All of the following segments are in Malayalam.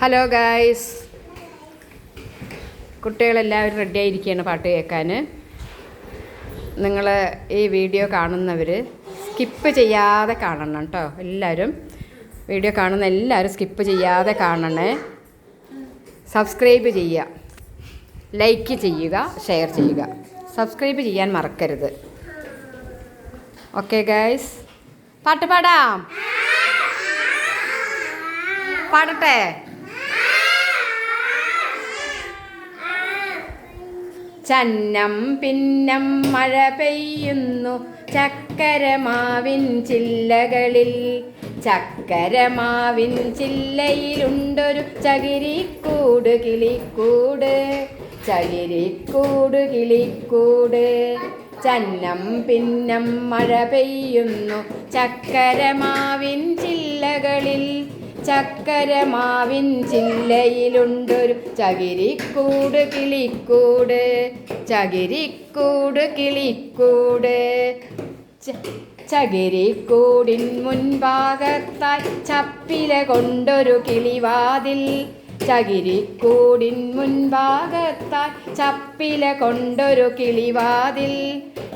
ഹലോ ഗായ്സ്, കുട്ടികളെല്ലാവരും റെഡി ആയിരിക്കുകയാണ് പാട്ട് കേൾക്കാൻ. നിങ്ങൾ ഈ വീഡിയോ കാണുന്നവർ സ്കിപ്പ് ചെയ്യാതെ കാണണം കേട്ടോ. എല്ലാവരും വീഡിയോ കാണുന്ന എല്ലാവരും സ്കിപ്പ് ചെയ്യാതെ കാണണേ. സബ്സ്ക്രൈബ് ചെയ്യുക, ലൈക്ക് ചെയ്യുക, ഷെയർ ചെയ്യുക. സബ്സ്ക്രൈബ് ചെയ്യാൻ മറക്കരുത്. ഓക്കെ ഗായ്സ്, പാട്ട് പാടാം. പാടട്ടെ? ചന്നം പിന്നം മഴ പെയ്യുന്നു ചക്കരമാവിൻ ചില്ലകളിൽ. ചക്കരമാവിൻ ചില്ലയിലുണ്ടൊരു ചകിരിക്കൂട് കിളിക്കൂട്. ചകിരിക്കൂട് കിളിക്കൂട്. ചന്നം പിന്നം മഴ പെയ്യുന്നു ചക്കരമാവിൻ ചില്ലകളിൽ. ചക്കരമാവിൻ ചില്ലയിലുണ്ടൊരു ചകിരിക്കൂട് കിളിക്കൂട്. ചകിരിക്കൂട് കിളിക്കൂട്. ചകിരിക്കൂടിൻ മുൻഭാഗത്തായി ചപ്പില കൊണ്ടൊരു കിളിവാതിൽ. ചകിരിക്കൂടിൻ മുൻഭാഗത്തായി ചപ്പില കൊണ്ടൊരു കിളിവാതിൽ.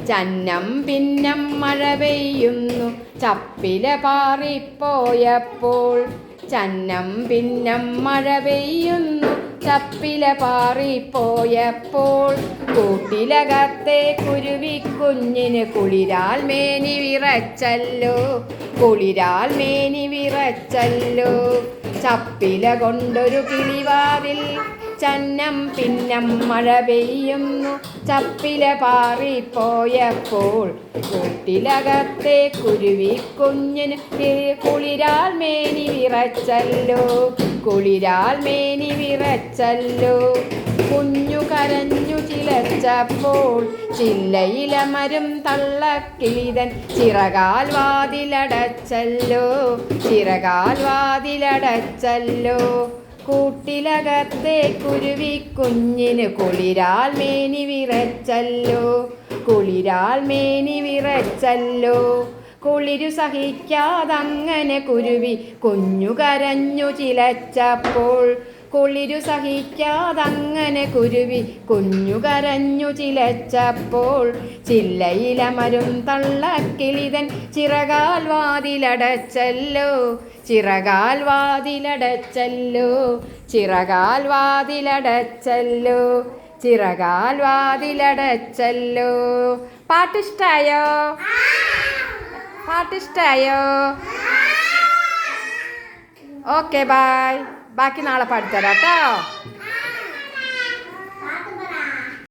ചന്നം പിന്നം മഴ പെയ്യുന്നു ചപ്പില പാറിപ്പോയപ്പോൾ. ചന്നം പിന്നം മഴ പെയ്യുന്നു ചപ്പില പാറിപ്പോയപ്പോൾ. കൂട്ടിലകത്തെ കുരുവിക്കുഞ്ഞിന് കുളിരാൽ മേനി വിറച്ചല്ലോ. കുളിരാൽ മേനി വിറച്ചല്ലോ. ചപ്പില കൊണ്ടൊരു കിളിവാതിൽ. ചന്നം പിന്നം മഴ പെയ്യുന്നു ചപ്പില പാറിപ്പോയപ്പോൾ. കൂട്ടിലകത്തെ കുരുവിക്കുഞ്ഞിന് കുളിരാൽ മേനി വിറച്ചല്ലോ. കുളിരാൽ മേനി വിറച്ചല്ലോ. കുഞ്ഞു കരഞ്ഞു ചിലച്ചപ്പോൾ ചില്ലയിലമരും തള്ളക്കിളിതൻ ചിറകാൽ വാതിലടച്ചല്ലോ. ചിറകാൽ വാതിലടച്ചല്ലോ. കൂട്ടിലകത്തെ കുരുവിക്കുഞ്ഞിന് കുളിരാൽ മേനി വിറച്ചല്ലോ. കുളിരാൽ മേനി വിറച്ചല്ലോ. കുളിരു സഹിക്കാതങ്ങനെ കുരുവി കുഞ്ഞു കരഞ്ഞു ചിലച്ചപ്പോൾ. കുളിരു സഹിക്കാതങ്ങനെ കുരുവി കുഞ്ഞു കരഞ്ഞു ചിലച്ചപ്പോൾ. ചില്ലയിലമരും തള്ളക്കിളിതൻ ചിറകാൽ വാതിലടച്ചല്ലോ. ചിറകാൽ വാതിലടച്ചല്ലോ. ചിറകാൽ വാതിലടച്ചല്ലോ. ചിറകാൽ വാതിലടച്ചല്ലോ. പാട്ടിഷ്ടായോ? പാട്ടിഷ്ടായോ? Okay, bye. ബാക്കി നാളെ പാടിത്തരാം കേട്ടോ.